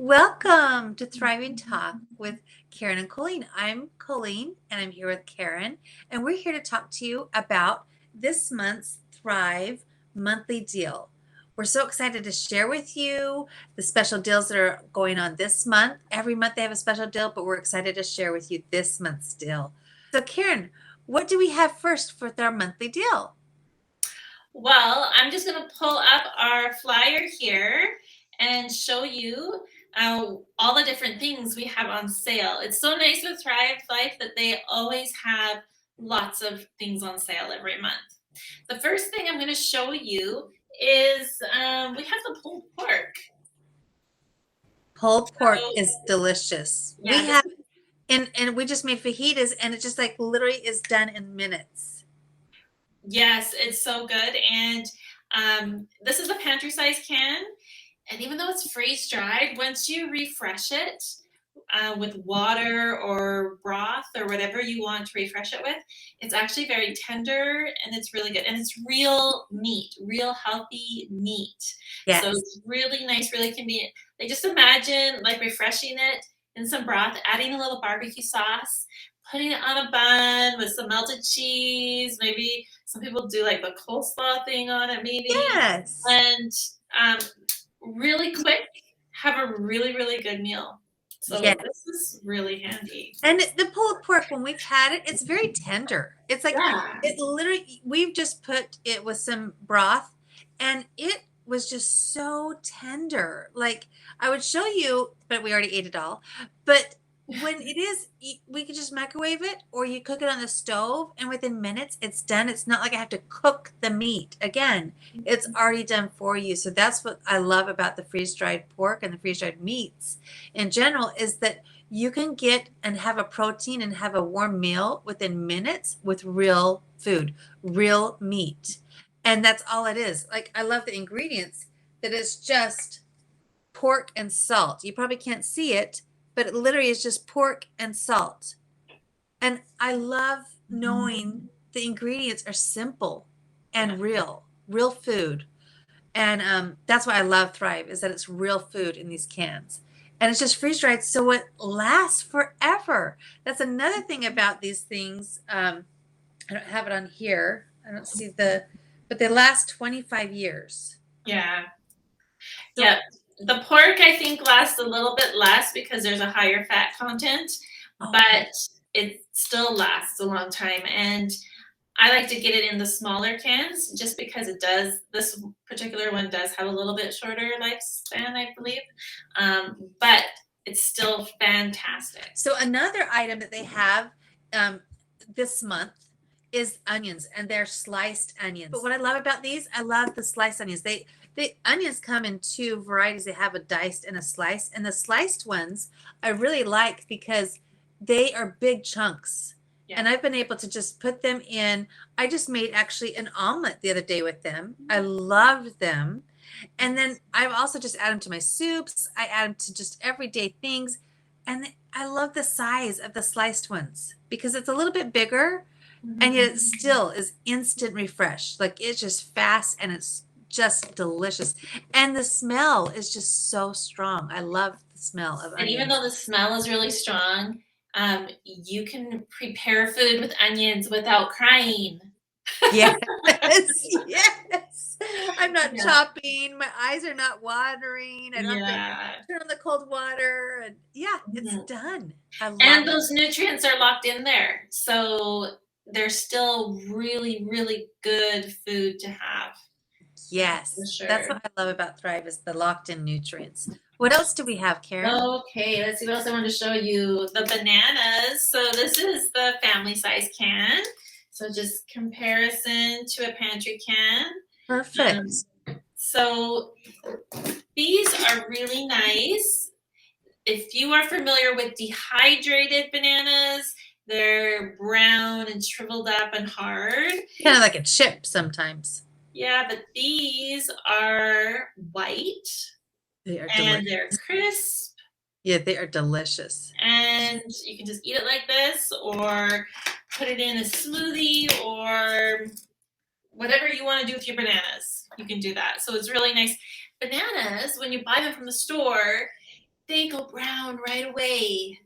Welcome to Thriving Talk with Karen and Colleen. I'm Colleen and I'm here with Karen, and we're here to talk to you about this month's Thrive monthly deal. We're so excited to share with you the special deals that are going on this month. Every month they have a special deal, but we're excited to share with you this month's deal. So, Karen, what do we have first for our monthly deal? Well, I'm just going to pull up our flyer here and show you all the different things we have on sale. It's so nice with Thrive Life that they always have lots of things on sale every month. The first thing I'm going to show you is we have the pulled pork. Pulled pork is delicious. Yeah, We have and we just made fajitas and it just like literally is done in minutes. yes, it's so good. And this is a pantry size can. And even though it's freeze dried, once you refresh it with water or broth or whatever you want to refresh it with, it's actually very tender and it's really good. And it's real meat, real healthy meat. Yes. So it's really nice, really convenient. Like just imagine like refreshing it in some broth, adding a little barbecue sauce, putting it on a bun with some melted cheese. Maybe some people do like the coleslaw thing on it, maybe. Yes. And really quick, have a really, really good meal. So Yes. this is really handy. And the pulled pork, when we've had it, it's very tender. It's like it literally, we've just put it with some broth and it was just so tender. Like I would show you, but we already ate it all. But when it is, we could just microwave it or you cook it on the stove and within minutes it's done. It's not like I have to cook the meat again. It's already done for you. So that's what I love about the freeze-dried pork and the freeze-dried meats in general is that you can get and have a protein and have a warm meal within minutes with real food, real meat. And that's all it is. Like I love the ingredients that is just pork and salt. You probably can't see it, but it literally is just pork and salt. And I love knowing the ingredients are simple and real food. And that's why I love Thrive is that it's real food in these cans. And it's just freeze dried, so it lasts forever. That's another thing about these things. I don't have it on here. I don't see but they last 25 years. Yeah. So, yeah. The pork, I think, lasts a little bit less because there's a higher fat content, but it still lasts a long time. And I like to get it in the smaller cans just because this particular one does have a little bit shorter lifespan, I believe. But it's still fantastic. So another item that they have this month is onions, and they're sliced onions. But what I love about these, I love the sliced onions. The onions come in two varieties. They have a diced and a sliced, and the sliced ones I really like because they are big chunks. Yeah. And I've been able to just put them in. I just made actually an omelet the other day with them. I love them. And then I've also just added them to my soups. I add them to just everyday things. And I love the size of the sliced ones because it's a little bit bigger and yet it still is instant refresh. Like it's just fast and it's just delicious. And the smell is just so strong. I love the smell of onions. And even though the smell is really strong, you can prepare food with onions without crying. Yes, yes. I'm not chopping. My eyes are not watering. I don't have to turn on the cold water. And it's done. I love and those nutrients are locked in there. So they're still really, really good food to have. Yes, sure. That's what I love about Thrive is the locked in nutrients. What else do we have, Karen? Okay, let's see what else I want to show you. The bananas. So this is the family size can. So just comparison to a pantry can. Perfect. So these are really nice. If you are familiar with dehydrated bananas, they're brown and shriveled up and hard. Kind of like a chip sometimes. Yeah, but these are white. They are and they're crisp. Yeah, they are delicious. And you can just eat it like this or put it in a smoothie or whatever you want to do with your bananas. You can do that. So it's really nice. Bananas, when you buy them from the store, they go brown right away.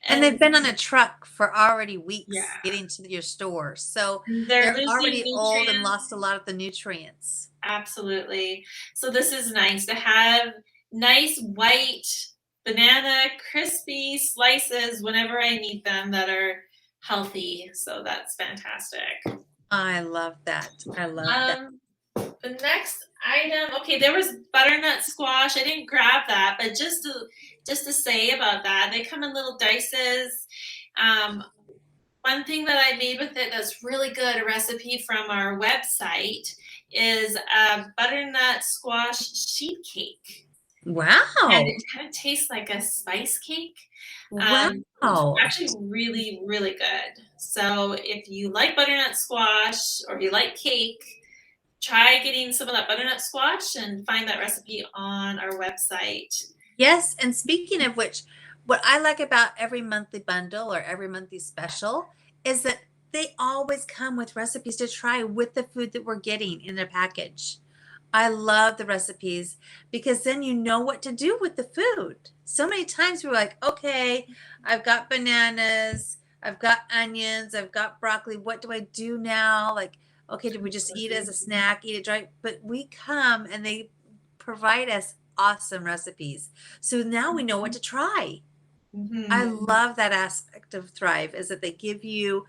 And they've been on a truck for already weeks Yeah. getting to your store. So They're they're losing already old and nutrients. lost a lot of the nutrients. Absolutely. So this is nice to have nice white banana crispy slices whenever I need them that are healthy. So that's fantastic. I love that. I love that. The next item, okay, there was butternut squash. I didn't grab that, but just to say about that, they come in little dices. One thing that I made with it that's really good, a recipe from our website, is a butternut squash sheet cake. Wow. And it kind of tastes like a spice cake. Wow. It's actually really, really good. So if you like butternut squash or you like cake, try getting some of that butternut squash and find that recipe on our website. Yes. And speaking of which, what I like about every monthly bundle or every monthly special is that they always come with recipes to try with the food that we're getting in a package. I love the recipes because then you know what to do with the food. So many times we're like, okay, I've got bananas, I've got onions, I've got broccoli. What do I do now? Like, okay, do we just eat it as a snack, eat it dry? But we come and they provide us awesome recipes. So now we know what to try. I love that aspect of Thrive is that they give you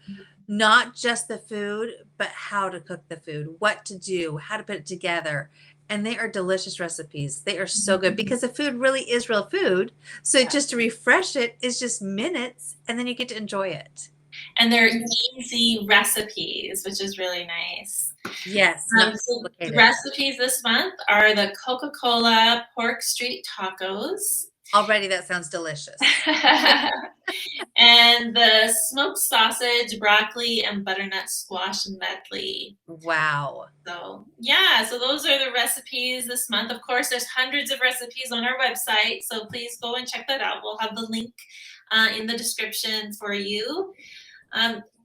not just the food, but how to cook the food, what to do, how to put it together. And they are delicious recipes. They are so good because the food really is real food. So just to refresh it is just minutes and then you get to enjoy it. And they're easy recipes, which is really nice. Yes. So the recipes this month are the Coca-Cola pork street tacos. Already that sounds delicious. And the smoked sausage, broccoli, and butternut squash medley. Wow. So yeah, so those are the recipes this month. Of course, there's hundreds of recipes on our website, so please go and check that out. We'll have the link in the description for you.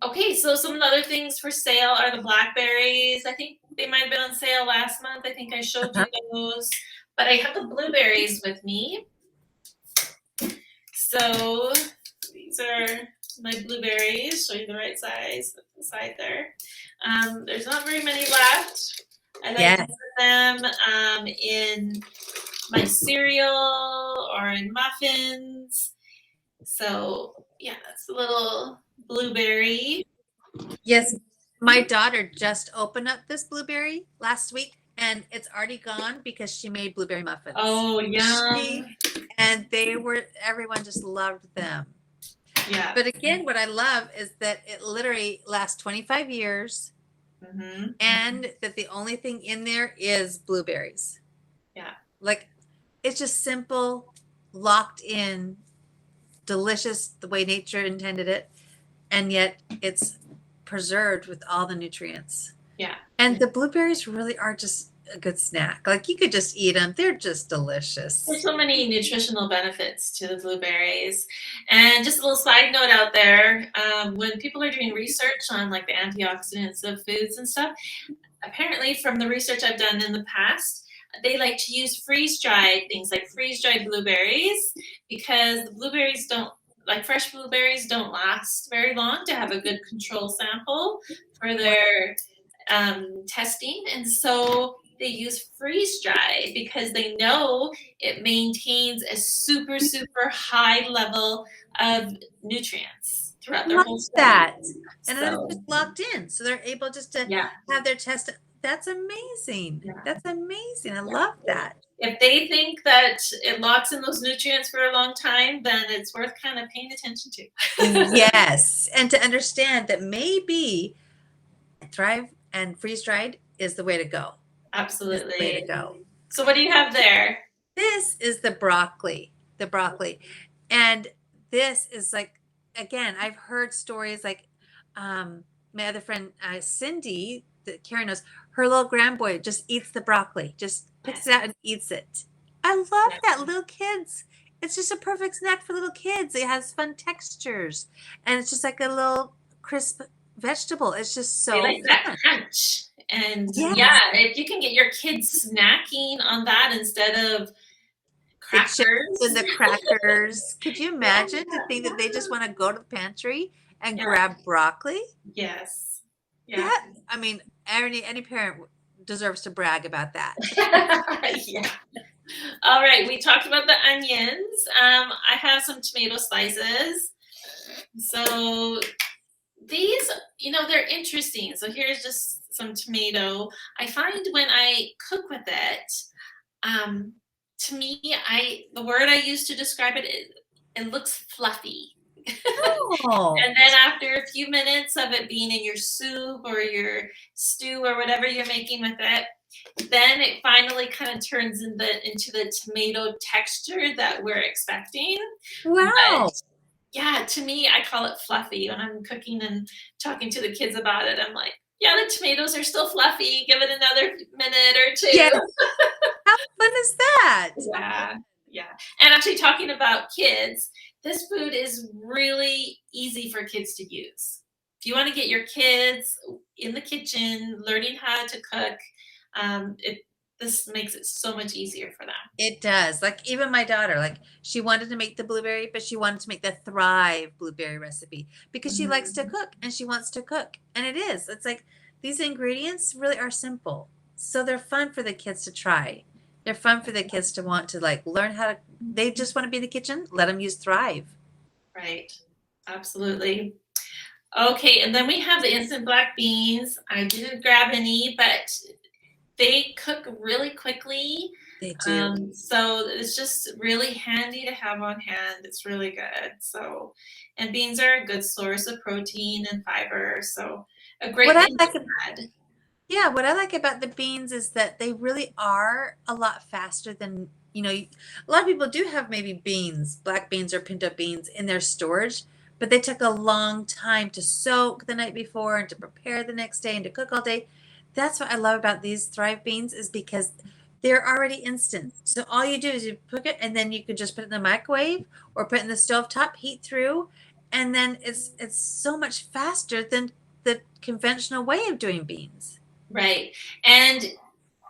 Okay, so some of the other things for sale are the blackberries. I think they might have been on sale last month. I think I showed you those, but I have the blueberries with me. So these are my blueberries. Show you the right size side there. There's not very many left. I like to put them in my cereal or in muffins. So yeah, that's a little blueberry. Yes, my daughter just opened up this blueberry last week and it's already gone because she made blueberry muffins. Oh, yum. And everyone just loved them. Yeah. But again, what I love is that it literally lasts 25 years and that the only thing in there is blueberries. Yeah. Like it's just simple, locked in, delicious the way nature intended it. And yet it's preserved with all the nutrients. Yeah. And the blueberries really are just a good snack. Like you could just eat them. They're just delicious. There's so many nutritional benefits to the blueberries. And just a little side note out there, when people are doing research on like the antioxidants of foods and stuff, apparently from the research I've done in the past, they like to use freeze-dried things like freeze-dried blueberries because the blueberries don't, like fresh blueberries don't last very long to have a good control sample for their testing. And so they use freeze-dried because they know it maintains a super, super high level of nutrients throughout their whole study. And then it's just locked in. So they're able just to have their test. That's amazing. Yeah. That's amazing. I love that. If they think that it locks in those nutrients for a long time, then it's worth kind of paying attention to. Yes. And to understand that maybe Thrive and freeze-dried is the way to go. Absolutely. The way to go. So what do you have there? This is the broccoli. And this is like, again, I've heard stories like my other friend, Cindy, that Karen knows, her little grandboy just eats the broccoli, just picks it out and eats it. I love that. Little kids. It's just a perfect snack for little kids. It has fun textures. And it's just like a little crisp vegetable. It's just so they like that crunch. And yeah, if you can get your kids snacking on that instead of the chips and crackers. the crackers. Could you imagine to think that they just want to go to the pantry and Yeah. grab broccoli? Yes. Yeah. That, I mean, any parent deserves to brag about that. Yeah. All right. We talked about the onions. I have some tomato slices. So these, they're interesting. So here's just some tomato. I find when I cook with it, to me, the word I use to describe it, it looks fluffy. Oh, And then after a few minutes of it being in your soup or your stew or whatever you're making with it, then it finally kind of turns into the tomato texture that we're expecting. wow. But yeah, to me, I call it fluffy when I'm cooking and talking to the kids about it. I'm like, yeah, the tomatoes are still fluffy. Give it another minute or Yes. two. How fun is that? Yeah, yeah. And actually, talking about kids, this food is really easy for kids to use. If you want to get your kids in the kitchen, learning how to cook, this makes it so much easier for them. It does. Like even my daughter, like she wanted to make the blueberry, but she wanted to make the Thrive blueberry recipe because she likes to cook and she wants to cook. And it is. It's like these ingredients really are simple. So they're fun for the kids to try. They're fun for the kids to want to like learn how to, they just want to be in the kitchen. Let them use Thrive. Right. Absolutely. Okay, and then we have the instant black beans. I didn't grab any, but they cook really quickly. They do. So it's just really handy to have on hand. It's really good. So, and beans are a good source of protein and fiber. So a What great I thing like to add. Yeah, what I like about the beans is that they really are a lot faster than, a lot of people do have maybe beans, black beans or pinto beans in their storage, but they took a long time to soak the night before and to prepare the next day and to cook all day. That's what I love about these Thrive beans is because they're already instant. So all you do is you cook it and then you could just put it in the microwave or put it in the stove top, heat through, and then it's so much faster than the conventional way of doing beans. Right. And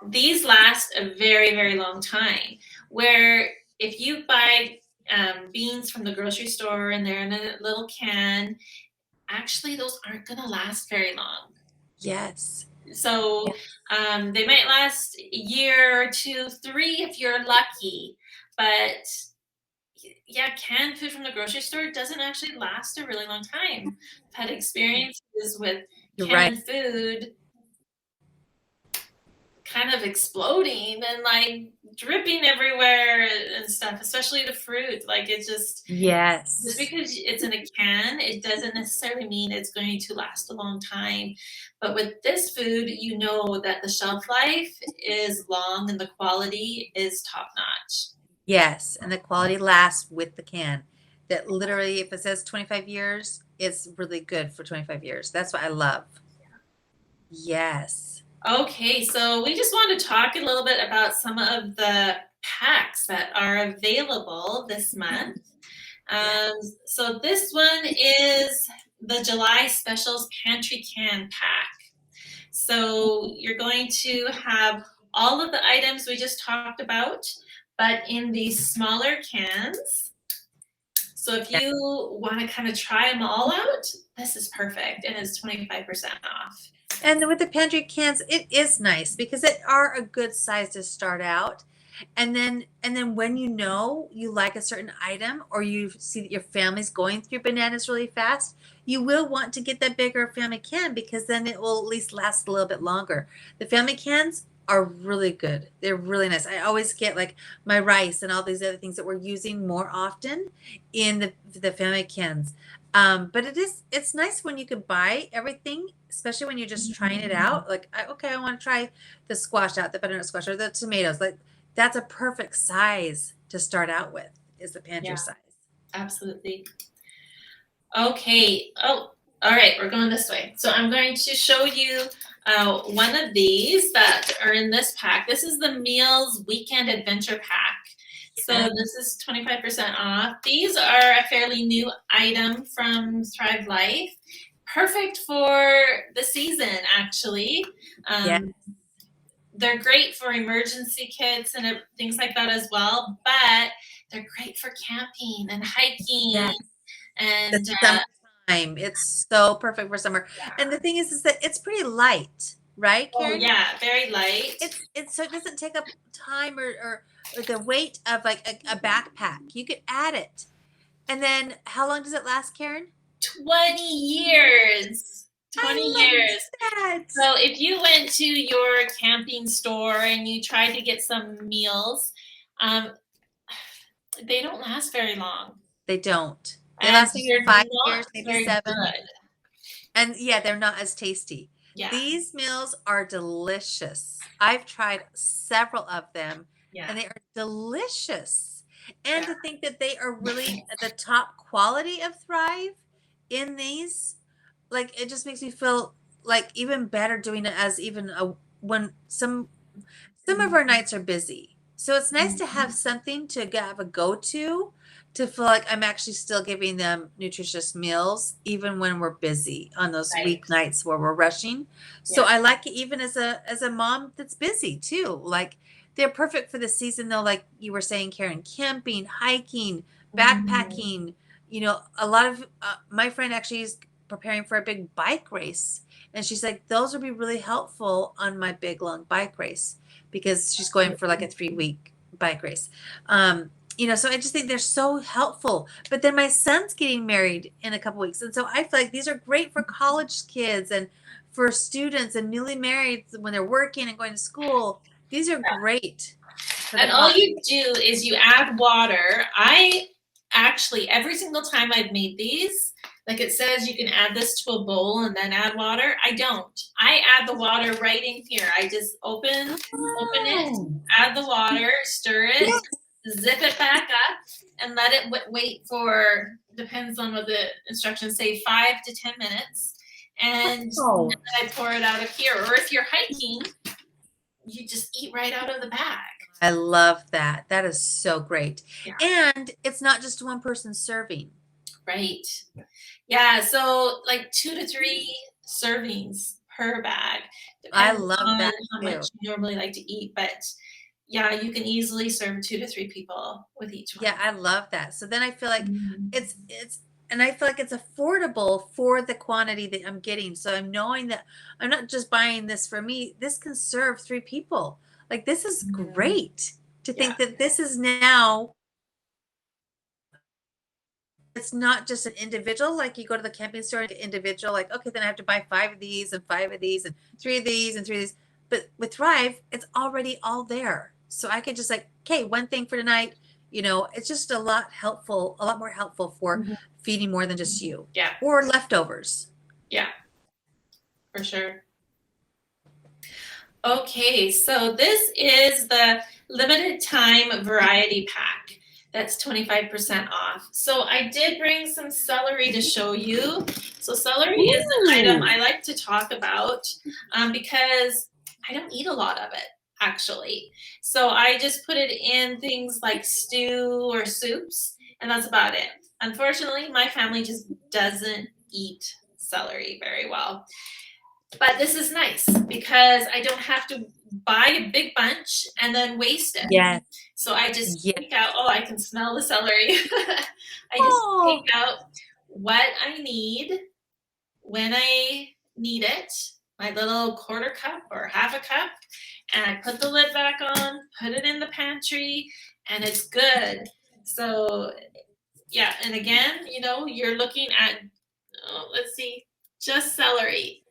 these last a very, very long time. Where if you buy beans from the grocery store and they're in a little can, actually those aren't going to last very long. Yes. So they might last a year or two, three if you're lucky. But yeah, canned food from the grocery store doesn't actually last a really long time. I've had experiences with You're right. canned food kind of exploding and like dripping everywhere and stuff, especially the fruit. Like it just Yes. because it's in a can, it doesn't necessarily mean it's going to last a long time. But with this food, you know that the shelf life is long and the quality is top notch. Yes. And the quality lasts with the can. That literally, if it says 25 years, it's really good for 25 years. That's what I love. Yes. Okay, so we just want to talk a little bit about some of the packs that are available this month. Um, so this one is the July Specials Pantry Can Pack. So you're going to have all of the items we just talked about, but in these smaller cans. So if you want to kind of try them all out, this is perfect and it's 25% off. And with the pantry cans, it is nice because it are a good size to start out. And then when you like a certain item or you see that your family's going through bananas really fast, you will want to get that bigger family can because then it will at least last a little bit longer. The family cans are really good. They're really nice. I always get like my rice and all these other things that we're using more often in the family cans. But it's nice when you can buy everything, especially when you're just trying it out. Like, okay, I want to try the squash out, the butternut squash, or the tomatoes. Like, that's a perfect size to start out with, is the pantry size. Absolutely. Okay. Oh, all right. We're going this way. So I'm going to show you one of these that are in this pack. This is the Meals Weekend Adventure Pack. So this is 25% off. These are a fairly new item from Thrive Life. Perfect for the season, actually. Yeah. they're great for emergency kits and things like that as well, but they're great for camping and hiking Yes. The and summertime. It's so perfect for summer. And the thing is that it's pretty light, right, oh Karen? yeah, very light. It's so it doesn't take up time or the weight of like a backpack. You could add it. And then how long does it last, Karen? 20 years. 20 I love years. that. So if you went to your camping store and you tried to get some meals, um, they don't last very long. They don't. They And last maybe they're 5 years, not maybe very 7. good. And yeah, they're not as tasty. Yeah, These meals are delicious. I've tried several of them yeah, and they are delicious. And yeah. to think that they are really at the top quality of Thrive in these, like it just makes me feel like even better doing it as even a when some of our nights are busy. So it's nice to have something to have a go to feel like I'm actually still giving them nutritious meals even when we're busy on those Right. weeknights where we're rushing. So Yeah. I like it even as a mom that's busy too. Like they're perfect for the season though, like you were saying, Karen, camping, hiking, Mhm. backpacking. A lot of my friend actually is preparing for a big bike race. And she's like, those would be really helpful on my big long bike race because she's going for like a 3 week bike race. So I just think they're so helpful. But then my son's getting married in a couple weeks. And so I feel like these are great for college kids and for students and newly married when they're working and going to school. These are great for the And all holidays. you do is you add water. I actually, every single time I've made these, like it says you can add this to a bowl and then add water. I don't. I add the water right in here. I just open it, Oh, add the water, stir it, yes. zip it back up, and let it wait for, depends on what the instructions say, 5 to 10 minutes. And Oh, then I pour it out of here. Or if you're hiking, you just eat right out of the bag. I love that. That is so great. Yeah. And it's not just one person serving. Right. Yeah. So like 2 to 3 servings per bag. I Depends love on that how too. much you normally like to eat, but yeah, you can easily serve 2 to 3 people with each one. Yeah, I love that. So then I feel like Mhm. it's and I feel like it's affordable for the quantity that I'm getting. So I'm knowing that I'm not just buying this for me. This can serve 3 people. Like this is Mhm. great to Yeah. think that this is now it's not just an individual, like you go to the camping store and get individual, like, okay, then I have to buy 5 of these and 5 of these and 3 of these and 3 of these. But with Thrive, it's already all there. So I could just like, okay, one thing for tonight. It's just a lot more helpful for Mhm. feeding more than just you Yeah. or leftovers. Yeah. For sure. Okay, so this is the limited time variety pack. That's 25% off. So I did bring some celery to show you. So celery is an item Ooh. I like to talk about because I don't eat a lot of it, actually. So I just put it in things like stew or soups, and that's about it. Unfortunately, my family just doesn't eat celery very well. But this is nice because I don't have to buy a big bunch and then waste it. Yes. So I just Yes. take out, oh, I can smell the celery. I just take Oh, out what I need when I need it, my little quarter cup or half a cup, and I put the lid back on, put it in the pantry, and it's good. So, yeah, and again, you're looking at, let's see, just celery.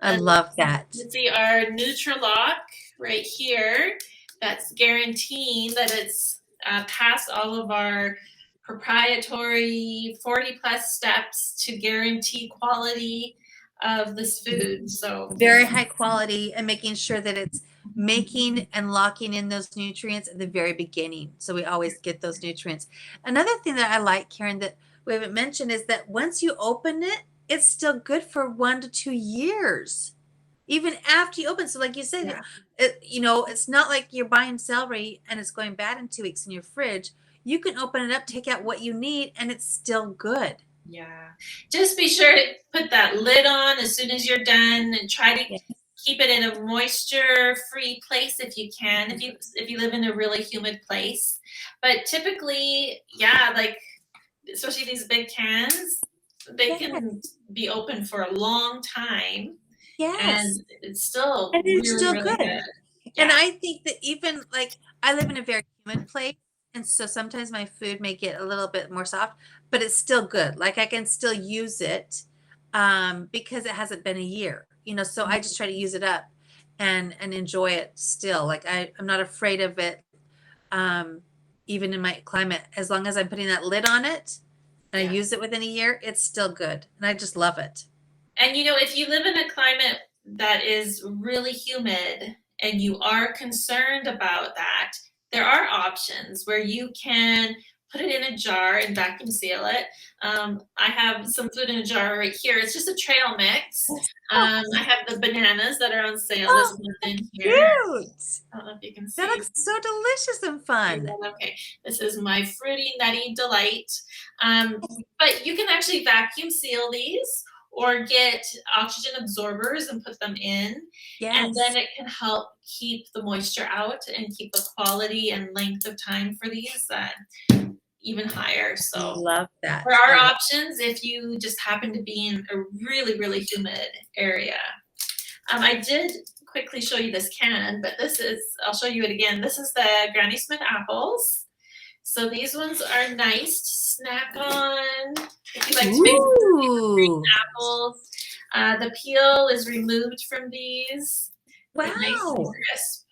I love that. You see our Nutrilock right here. That's guaranteeing that it's passed all of our proprietary 40 plus steps to guarantee quality of this food. So, Very high quality and making sure that it's making and locking in those nutrients at the very beginning. So we always get those nutrients. Another thing that I like, Karen, that we haven't mentioned is that once you open it, it's still good for 1 to 2 years, even after you open. So, like you said, yeah. it's not like you're buying celery and it's going bad in 2 weeks in your fridge. You can open it up, take out what you need, and it's still good. Yeah. Just be sure to put that lid on as soon as you're done and try to Yeah. keep it in a moisture-free place if you can, if you live in a really humid place. But typically, yeah, like especially these big cans, they Yes, can be open for a long time yes. and it's still And it's really, still really good. good. And Yeah. I think that even like I live in a very humid place, and so sometimes my food may get a little bit more soft, but it's still good. Like I can still use it because it hasn't been a year, so I just try to use it up and enjoy it still. Like I'm not afraid of it um even in my climate. As long as I'm putting that lid on it and I Yeah. use it within a year, it's still good. And I just love it. And you know, if you live in a climate that is really humid and you are concerned about that, there are options where you can put it in a jar and vacuum seal it. I have some food in a jar right here. It's just a trail mix. Oh, I have the bananas that are on sale this oh, month how in here. cute. I don't know if you can That see. looks so delicious and fun. Okay, this is my fruity nutty delight. Um, but you can actually vacuum seal these or get oxygen absorbers and put them in, and then Yes. it can help keep the moisture out and keep the quality and length of time for these even higher. So Love that. there are I love options if you just happen to be in a really, really humid area. I did quickly show you this can, but I'll show you it again. This is the Granny Smith apples. So these ones are nice to snack on. If you like to make Ooh. apples, the peel is removed from these. They're nice and Wow. crisp.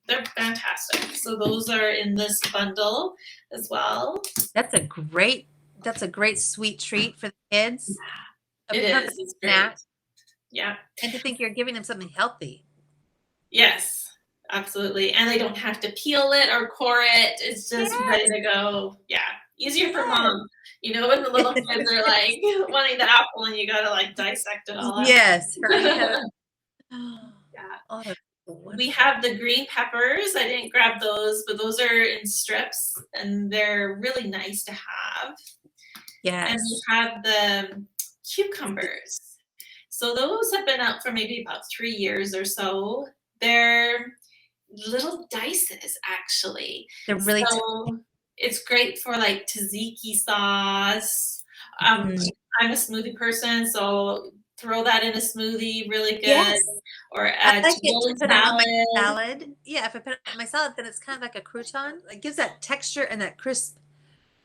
They're fantastic. So those are in this bundle as well. That's a great sweet treat for the kids. A It perfect is. It's great. snack. Yeah. And to think you're giving them something healthy. Yes, absolutely. And they don't have to peel it or core it. It's just ready Yes. to go. Yeah. Easier for Yes. mom. You know, when the little kids are like wanting the apple and you gotta like dissect it all up. Yes. Hurry, Heather. Yeah. Oh, that's so We wonderful. have the green peppers. I didn't grab those, but those are in strips and they're really nice to have. And we Yes. have the cucumbers. So those have been out for maybe about 3 years or so. They're little dices actually. They're really So it's great for like tzatziki sauce. Um, Mhm. I'm a smoothie person, so throw that in a smoothie, really good. Yes. Or I add to like it to roll put it on my salad. salad. Yeah, if I put it on my salad, then it's kind of like a crouton. It gives that texture and that crisp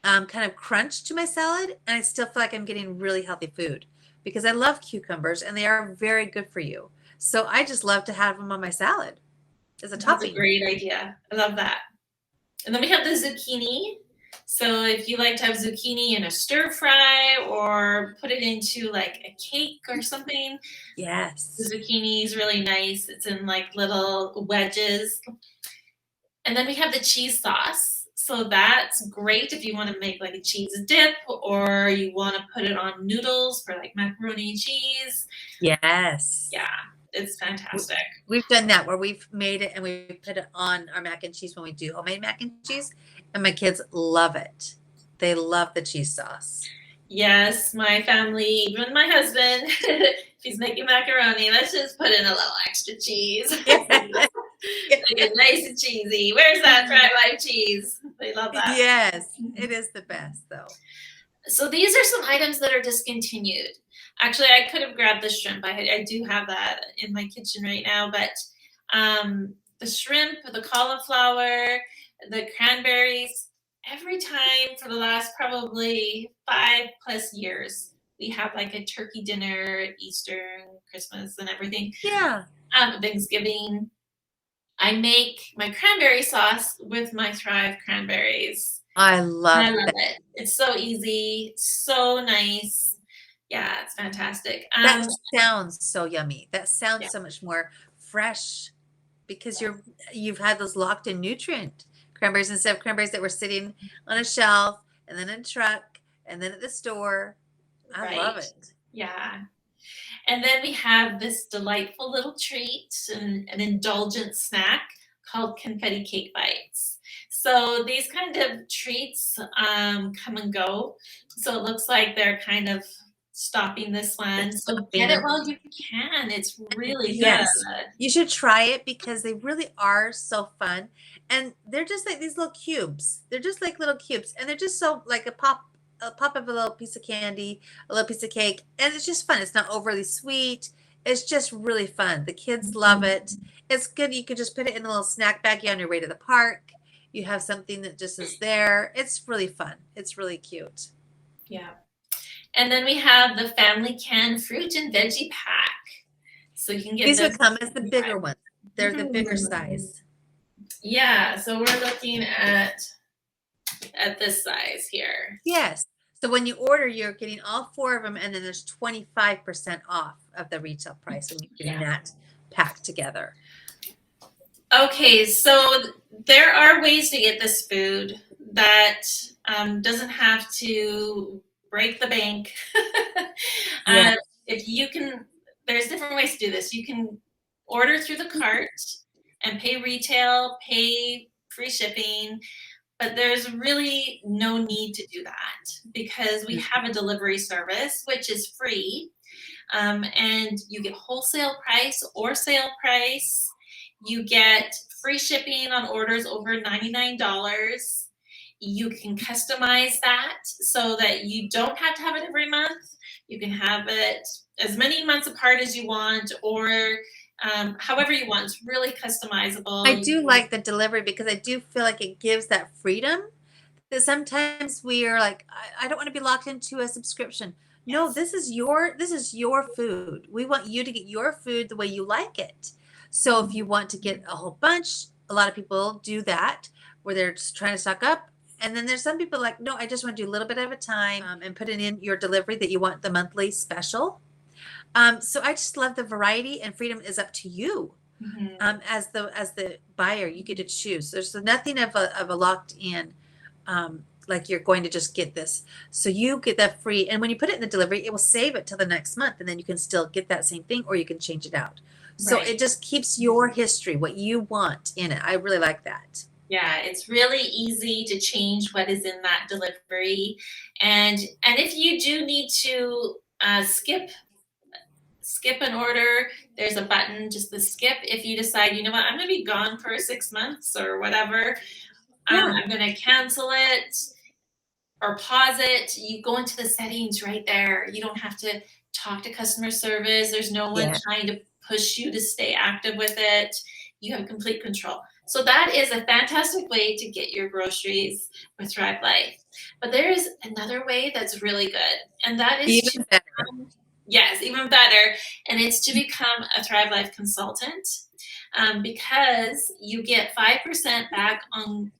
kind of crunch to my salad, and I still feel like I'm getting really healthy food because I love cucumbers and they are very good for you. So I just love to have them on my salad as a That's a topping. great idea. I love that. And then we have the zucchini. So if you like to have zucchini in a stir fry or put it into like a cake or something, the Yes. zucchini is really nice. It's in like little wedges. And then we have the cheese sauce. So that's great if you want to make like a cheese dip or you want to put it on noodles for like macaroni and cheese. Yes. Yeah, it's W- fantastic. We've done that where we've made it and we put it on our mac and cheese when we do homemade mac and cheese, and my kids love it. They love the cheese sauce. Yes, my family, even my husband, if he's making macaroni, let's just put in a little extra cheese. Make it nice and cheesy. Where's that fried live cheese? They love that. Yes, it is the best though. So these are some items that are discontinued. Actually, I could have grabbed the shrimp. I do have that in my kitchen right now, but the shrimp, the cauliflower, the cranberries, every time for the last probably 5+ years, we have like a turkey dinner, Easter, Christmas, and everything. Yeah, Thanksgiving. I make my cranberry sauce with my Thrive cranberries. I And I love love that. it. It's so easy, so nice. Yeah, it's fantastic. That sounds so yummy. That Yeah, sounds so much more fresh because you've had those locked in nutrient cranberries instead of cranberries that were sitting on a shelf and then in a truck and then at the store. I love right. it. Yeah. And then we have this delightful little treat, an indulgent snack called confetti cake bites. So these kind of treats come and go. So it looks like they're kind of stopping this one. It's So stopping get it them. while you can. It's really good. Yes, you should try it because they really are so fun, and they're just like these little cubes. They're just like little cubes, and they're just so like a pop of a little piece of candy, a little piece of cake, and it's just fun. It's not overly sweet. It's just really fun. The kids love it. It's good. You could just put it in a little snack baggie on your way to the park. You have something that just is there. It's really fun. It's really cute. Yeah. And then we have the family canned fruit and veggie pack. So you can get These this. would come as the bigger ones. They're the bigger size. Yeah, so we're looking at this size here. Yes. So when you order, you're getting all 4 of them, and then there's 25% off of the retail price when you're getting that packed together. Okay, so there are ways to get this food that doesn't have to break the bank. Yeah. If you can, there's different ways to do this. You can order through the cart and pay retail, pay free shipping, but there's really no need to do that because we have a delivery service, which is free, and you get wholesale price or sale price. You get free shipping on orders over $99. You can customize that so that you don't have to have it every month. You can have it as many months apart as you want, or however you want. It's really customizable. I do like the delivery because I do feel like it gives that freedom that sometimes we are like, I don't want to be locked into a subscription. No, this is your food. We want you to get your food the way you like it. So if you want to get a whole bunch, a lot of people do that where they're just trying to stock up. And then there's some people like, no, I just want to do a little bit at a time, and put it in your delivery that you want the monthly special. So I just love the variety, and freedom is up to you. As the buyer, you get to choose. There's nothing of a locked in, like you're going to just get this. So you get that free, and when you put it in the delivery, it will save it till the next month, and then you can still get that same thing, or you can change it out. So Right. it just keeps your history, what you want in it. I really like that. Yeah, it's really easy to change what is in that delivery, and if you do need to skip an order, there's a button, just the skip. If you decide, you know what, I'm going to be gone for 6 months or whatever, I'm going to cancel it or pause it. You go into the settings right there. You don't have to talk to customer service. There's no one trying to push you to stay active with it. You have complete control. So that is a fantastic way to get your groceries with Thrive Life. But there is another way that's really good, and that is Even better. Yes, even better. And it's to become a Thrive Life consultant, because you get 5% back on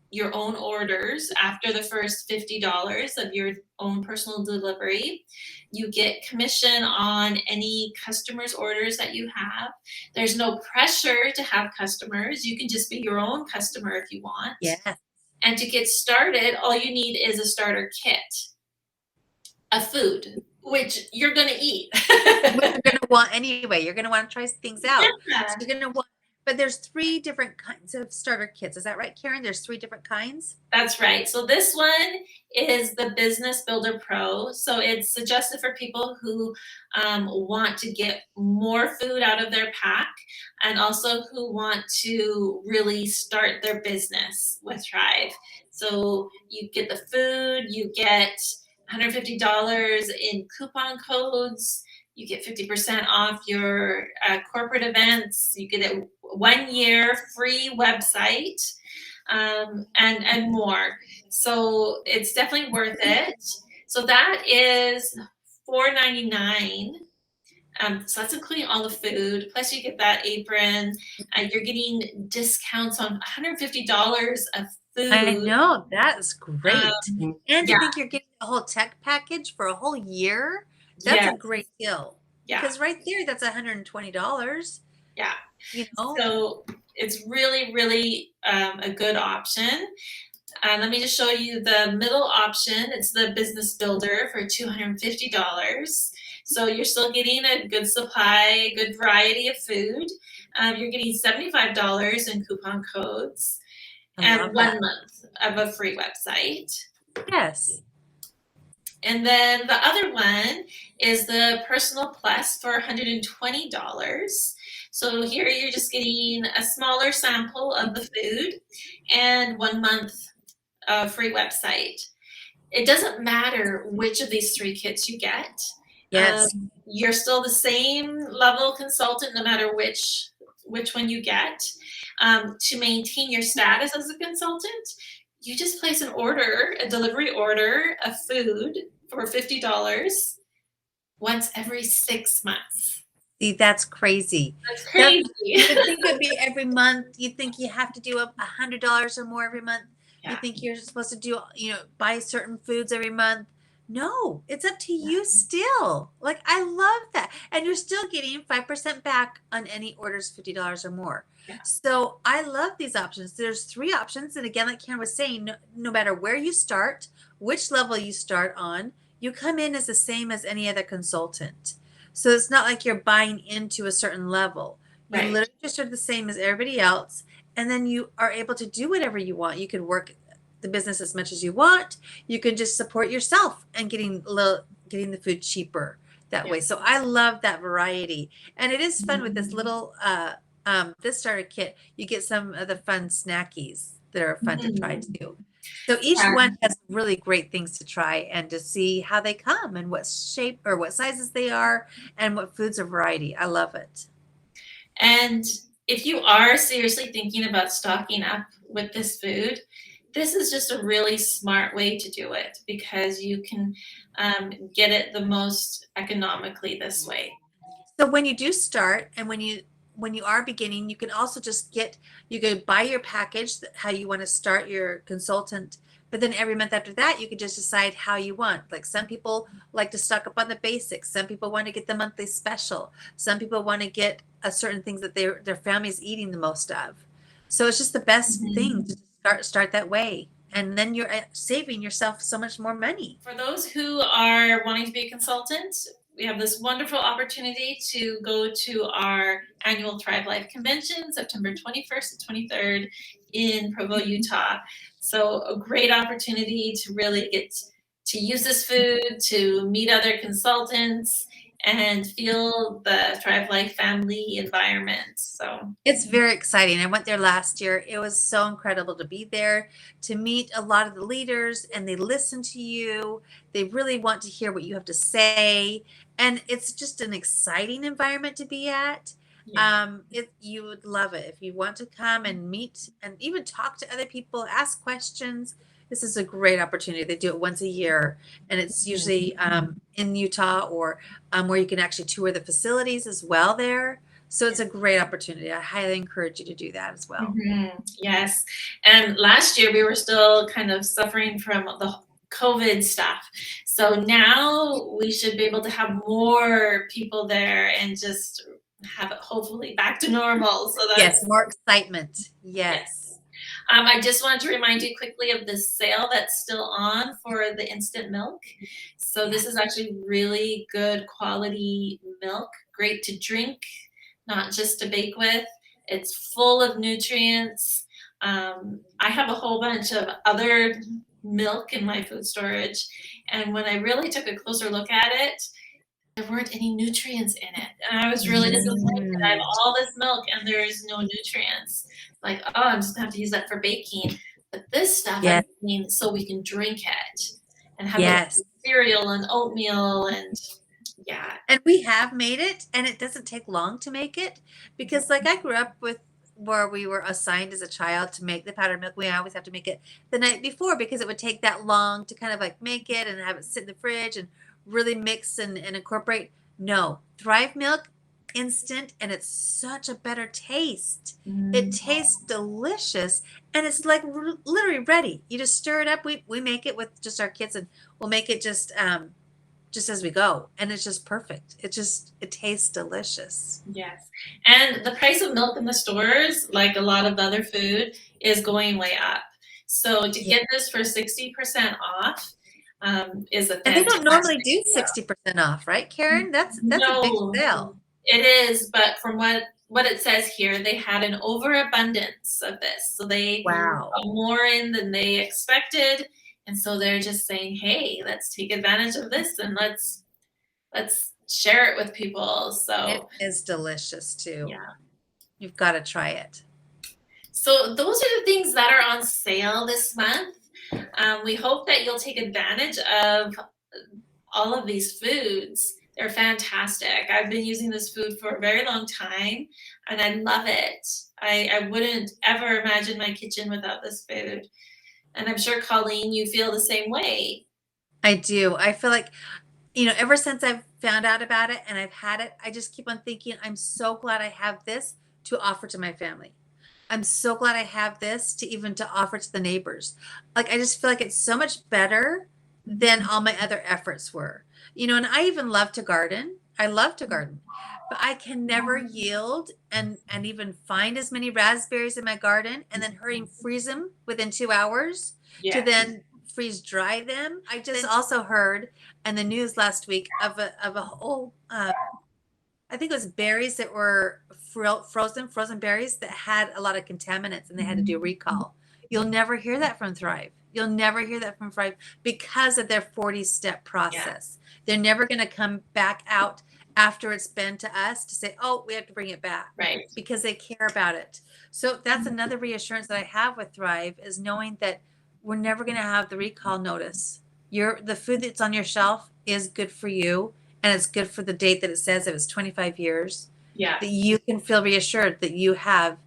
your own orders after the first $50 of your own personal delivery. You get commission on any customers' orders that you have. There's no pressure to have customers. You can just be your own customer if you want. Yeah. And to get started, all you need is a starter kit of food, which you're going to eat. What you're going to want anyway. You're going to want to try things out. Yeah. So you're going to want, but there's 3 different kinds of starter kits. Is that right, Karen? There's 3 different kinds? That's right. So this one is the Business Builder Pro. So it's suggested for people who want to get more food out of their pack, and also who want to really start their business with Thrive. So you get the food, you get $150 in coupon codes. You get 50% off your corporate events. You get a 1-year free website, and more. So it's definitely worth it. So that is $4.99. So that's including all the food. Plus you get that apron. You're getting discounts on $150 of food. I know, that is great. And to think you're getting a whole tech package for a whole year, that's a great deal. Yeah. Because right there, that's $120. Yeah. You know? So it's really, really a good option. Let me just show you the middle option. It's the Business Builder for $250. So you're still getting a good supply, a good variety of food. You're getting $75 in coupon codes and 1 month of a free website. Yes. And then the other one is the Personal Plus for $120. So here you're just getting a smaller sample of the food and 1 month free website. It doesn't matter which of these three kits you get. Yes. You're still the same level consultant no matter which one you get. To maintain your status as a consultant, you just place an order, a delivery order of food for $50 once every 6 months. See, that's crazy. That's That crazy. you would think it'd be every month. You think you have to do $100 or more every month. You Yeah. think you're supposed to do, buy certain foods every month. No, it's up to you still. Like, I love that. And you're still getting 5% back on any orders $50 or more. Yeah. So I love these options. There's three options. And again, like Karen was saying, no matter where you start, which level you start on, you come in as the same as any other consultant. So it's not like you're buying into a certain level. You Right. literally just are the same as everybody else. And then you are able to do whatever you want. You can work the business as much as you want. You can just support yourself and getting the food cheaper that way. So I love that variety. And it is fun with this little this starter kit. You get some of the fun snackies that are fun to try too. So each one has really great things to try and to see how they come and what shape or what sizes they are and what foods are variety. I love it. And if you are seriously thinking about stocking up with this food, this is just a really smart way to do it because you can get it the most economically this way. So when you do start and when you are beginning, you can also you could buy your package, how you want to start your consultant, but then every month after that, you could just decide how you want. Like some people like to stock up on the basics. Some people want to get the monthly special. Some people want to get a certain things that their family is eating the most of. So it's just the best thing to start that way. And then you're saving yourself so much more money. For those who are wanting to be a consultant, we have this wonderful opportunity to go to our annual Thrive Life convention, September 21st to 23rd in Provo, Utah. So a great opportunity to really get to use this food, to meet other consultants, and feel the Thrive Life family environment. So it's very exciting. I went there last year. It was so incredible to be there, to meet a lot of the leaders, and they listen to you. They really want to hear what you have to say. And it's just an exciting environment to be at. You would love it if you want to come and meet and even talk to other people, ask questions. This is a great opportunity. They do it once a year, and it's usually in Utah or where you can actually tour the facilities as well there. So it's a great opportunity. I highly encourage you to do that as well. Yes. And last year we were still kind of suffering from the COVID stuff. So now we should be able to have more people there and just have it hopefully back to normal. So that's yes, more excitement. Yes. I just wanted to remind you quickly of the sale that's still on for the instant milk. So this is actually really good quality milk, great to drink, not just to bake with. It's full of nutrients. I have a whole bunch of other milk in my food storage, and when I really took a closer look at it, there weren't any nutrients in it. And I was really disappointed. I have all this milk and there's no nutrients. Like, oh, I'm just gonna have to use that for baking. But this stuff, I mean, so we can drink it and have it with cereal and oatmeal and And we have made it, and it doesn't take long to make it because like I grew up with where we were assigned as a child to make the powdered milk. We always have to make it the night before because it would take that long to kind of like make it and have it sit in the fridge and really mix and incorporate. No, Thrive Milk instant, and it's such a better taste. It tastes delicious, and it's like literally ready. You just stir it up. We make it with just our kids, and we'll make it just as we go, and it's just perfect. It tastes delicious. Yes. And the price of milk in the stores, like a lot of other food, is going way up. So to get this for 60% off is a fantastic. And they don't normally do 60% off, right, Karen? That's a big sale. It is, but from what it says here, they had an overabundance of this. So they got more in than they expected, And so they're just saying, hey, let's take advantage of this and let's share it with people. So It is delicious too. yeah. You've got to try it. So those are the things that are on sale this month. We hope that you'll take advantage of all of these foods. They're fantastic. I've been using this food for a very long time and I love it. I wouldn't ever imagine my kitchen without this food. And I'm sure, Colleen, you feel the same way. I do. I feel like, ever since I've found out about it and I've had it, I just keep on thinking, I'm so glad I have this to offer to my family. I'm so glad I have this to offer to the neighbors. Like, I just feel like it's so much better than all my other efforts were. And I even love to garden. I love to garden, but I can never yield and even find as many raspberries in my garden and then hurry and freeze them within 2 hours to then freeze dry them. I just also heard in the news last week of a whole I think it was berries that were frozen berries that had a lot of contaminants and they had to do recall. You'll never hear that from Thrive. You'll never hear that from Thrive because of their 40-step process. They're never going to come back out after it's been to us to say, oh, we have to bring it back. Right. Because they care about it. So that's another reassurance that I have with Thrive is knowing that we're never going to have the recall notice. The food that's on your shelf is good for you. And it's good for the date that it says it was 25 years. Yeah. That you can feel reassured that you have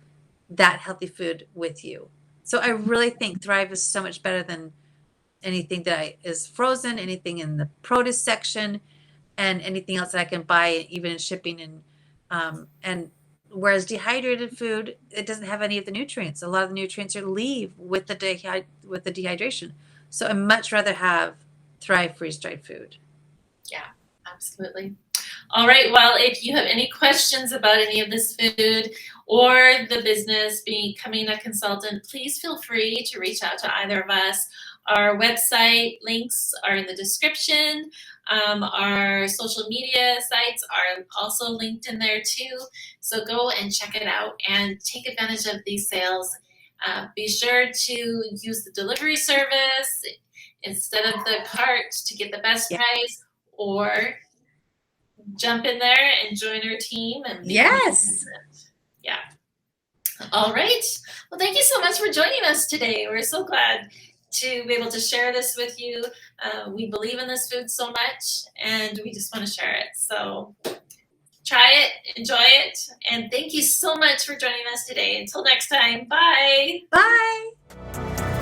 that healthy food with you. So I really think Thrive is so much better than anything that is frozen, anything in the produce section, and anything else that I can buy, even in shipping. And whereas dehydrated food, it doesn't have any of the nutrients. A lot of the nutrients leave with the dehydration. So I'd much rather have Thrive freeze-dried food. Yeah. Absolutely. All right. Well, if you have any questions about any of this food or the business becoming a consultant, please feel free to reach out to either of us. Our website links are in the description. Our social media sites are also linked in there too. So go and check it out and take advantage of these sales. Be sure to use the delivery service instead of the cart to get the best price. Or jump in there and join our team and yes. Yeah. All right. Well, thank you so much for joining us today. We're so glad to be able to share this with you. We believe in this food so much and we just want to share it. So try it, enjoy it, and thank you so much for joining us today. Until next time, bye. Bye.